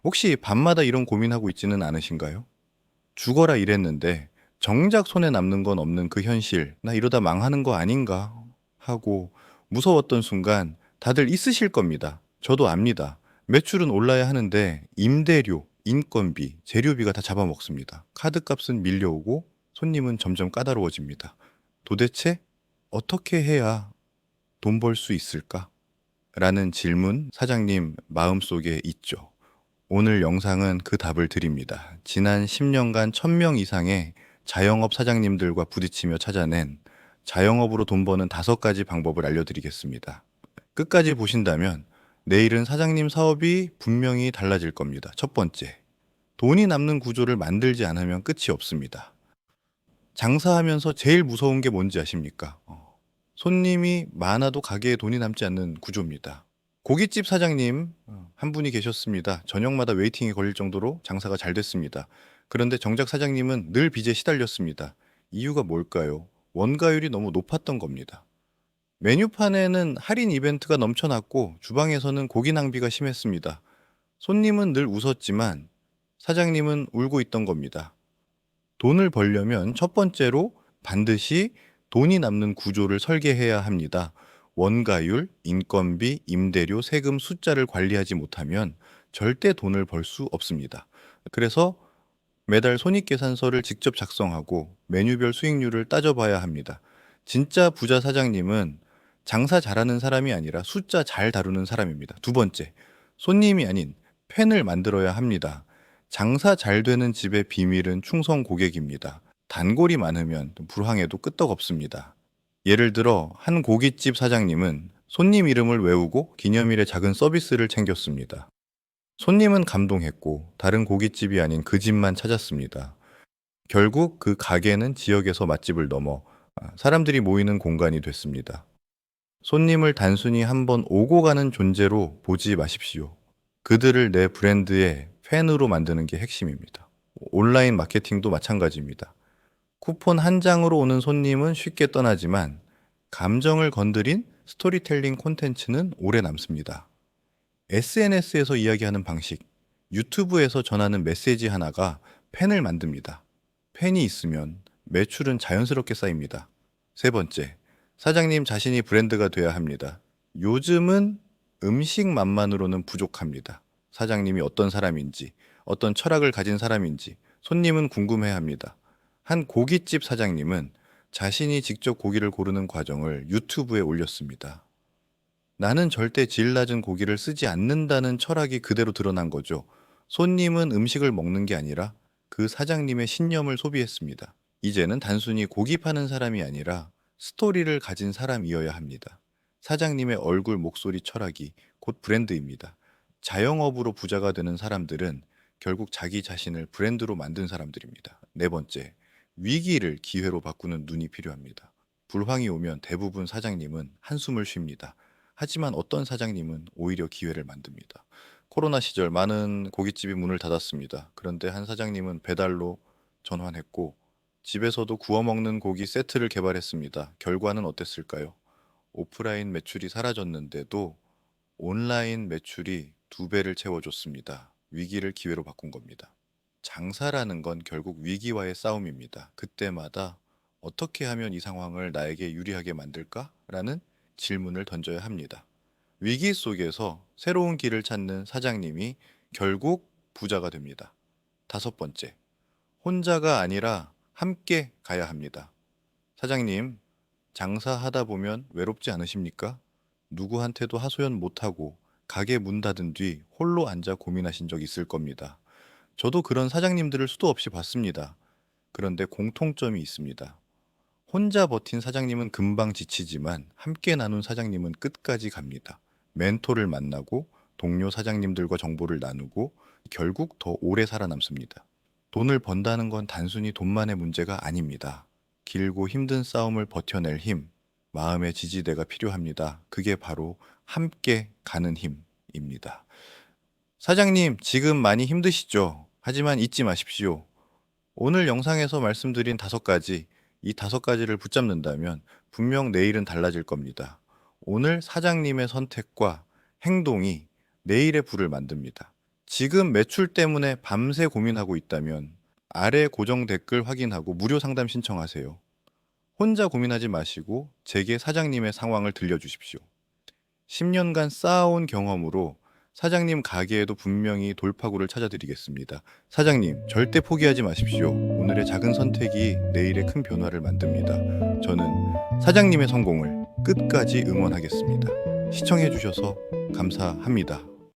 혹시 밤마다 이런 고민하고 있지는 않으신가요? 죽어라 이랬는데 정작 손에 남는 건 없는 그 현실, 나 이러다 망하는 거 아닌가 하고 무서웠던 순간 다들 있으실 겁니다. 저도 압니다. 매출은 올라야 하는데 임대료, 인건비, 재료비가 다 잡아먹습니다. 카드값은 밀려오고 손님은 점점 까다로워집니다. 도대체 어떻게 해야 돈 벌 수 있을까? 라는 질문 사장님 마음속에 있죠. 오늘 영상은 그 답을 드립니다. 지난 10년간 1000명 이상의 자영업 사장님들과 부딪히며 찾아낸 자영업으로 돈 버는 5가지 방법을 알려드리겠습니다. 끝까지 보신다면 내일은 사장님 사업이 분명히 달라질 겁니다. 첫 번째, 돈이 남는 구조를 만들지 않으면 끝이 없습니다. 장사하면서 제일 무서운 게 뭔지 아십니까? 손님이 많아도 가게에 돈이 남지 않는 구조입니다. 고깃집 사장님 한 분이 계셨습니다. 저녁마다 웨이팅이 걸릴 정도로 장사가 잘 됐습니다. 그런데 정작 사장님은 늘 빚에 시달렸습니다. 이유가 뭘까요? 원가율이 너무 높았던 겁니다. 메뉴판에는 할인 이벤트가 넘쳐났고 주방에서는 고기 낭비가 심했습니다. 손님은 늘 웃었지만 사장님은 울고 있던 겁니다. 돈을 벌려면 첫 번째로 반드시 돈이 남는 구조를 설계해야 합니다. 원가율, 인건비, 임대료, 세금 숫자를 관리하지 못하면 절대 돈을 벌 수 없습니다. 그래서 매달 손익계산서를 직접 작성하고 메뉴별 수익률을 따져봐야 합니다. 진짜 부자 사장님은 장사 잘하는 사람이 아니라 숫자 잘 다루는 사람입니다. 두 번째, 손님이 아닌 팬을 만들어야 합니다. 장사 잘 되는 집의 비밀은 충성 고객입니다. 단골이 많으면 불황에도 끄떡없습니다. 예를 들어 한 고깃집 사장님은 손님 이름을 외우고 기념일에 작은 서비스를 챙겼습니다. 손님은 감동했고 다른 고깃집이 아닌 그 집만 찾았습니다. 결국 그 가게는 지역에서 맛집을 넘어 사람들이 모이는 공간이 됐습니다. 손님을 단순히 한번 오고 가는 존재로 보지 마십시오. 그들을 내 브랜드의 팬으로 만드는 게 핵심입니다. 온라인 마케팅도 마찬가지입니다. 쿠폰 한 장으로 오는 손님은 쉽게 떠나지만 감정을 건드린 스토리텔링 콘텐츠는 오래 남습니다. SNS에서 이야기하는 방식, 유튜브에서 전하는 메시지 하나가 팬을 만듭니다. 팬이 있으면 매출은 자연스럽게 쌓입니다. 세 번째, 사장님 자신이 브랜드가 돼야 합니다. 요즘은 음식 맛만으로는 부족합니다. 사장님이 어떤 사람인지, 어떤 철학을 가진 사람인지 손님은 궁금해 합니다. 한 고깃집 사장님은 자신이 직접 고기를 고르는 과정을 유튜브에 올렸습니다. 나는 절대 질 낮은 고기를 쓰지 않는다는 철학이 그대로 드러난 거죠. 손님은 음식을 먹는 게 아니라 그 사장님의 신념을 소비했습니다. 이제는 단순히 고기 파는 사람이 아니라 스토리를 가진 사람이어야 합니다. 사장님의 얼굴, 목소리, 철학이 곧 브랜드입니다. 자영업으로 부자가 되는 사람들은 결국 자기 자신을 브랜드로 만든 사람들입니다. 네 번째, 위기를 기회로 바꾸는 눈이 필요합니다. 불황이 오면 대부분 사장님은 한숨을 쉽니다. 하지만 어떤 사장님은 오히려 기회를 만듭니다. 코로나 시절 많은 고깃집이 문을 닫았습니다. 그런데 한 사장님은 배달로 전환했고 집에서도 구워 먹는 고기 세트를 개발했습니다. 결과는 어땠을까요? 오프라인 매출이 사라졌는데도 온라인 매출이 2배를 채워줬습니다. 위기를 기회로 바꾼 겁니다. 장사라는 건 결국 위기와의 싸움입니다. 그때마다 어떻게 하면 이 상황을 나에게 유리하게 만들까? 라는 질문을 던져야 합니다. 위기 속에서 새로운 길을 찾는 사장님이 결국 부자가 됩니다. 다섯 번째, 혼자가 아니라 함께 가야 합니다. 사장님, 장사하다 보면 외롭지 않으십니까? 누구한테도 하소연 못하고 가게 문 닫은 뒤 홀로 앉아 고민하신 적 있을 겁니다. 저도 그런 사장님들을 수도 없이 봤습니다. 그런데 공통점이 있습니다. 혼자 버틴 사장님은 금방 지치지만 함께 나눈 사장님은 끝까지 갑니다. 멘토를 만나고 동료 사장님들과 정보를 나누고 결국 더 오래 살아남습니다. 돈을 번다는 건 단순히 돈만의 문제가 아닙니다. 길고 힘든 싸움을 버텨낼 힘, 마음의 지지대가 필요합니다. 그게 바로 함께 가는 힘입니다. 사장님, 지금 많이 힘드시죠? 하지만 잊지 마십시오. 오늘 영상에서 말씀드린 5가지, 이 5가지를 붙잡는다면 분명 내일은 달라질 겁니다. 오늘 사장님의 선택과 행동이 내일의 부를 만듭니다. 지금 매출 때문에 밤새 고민하고 있다면 아래 고정 댓글 확인하고 무료 상담 신청하세요. 혼자 고민하지 마시고 제게 사장님의 상황을 들려주십시오. 10년간 쌓아온 경험으로 사장님 가게에도 분명히 돌파구를 찾아드리겠습니다. 사장님, 절대 포기하지 마십시오. 오늘의 작은 선택이 내일의 큰 변화를 만듭니다. 저는 사장님의 성공을 끝까지 응원하겠습니다. 시청해주셔서 감사합니다.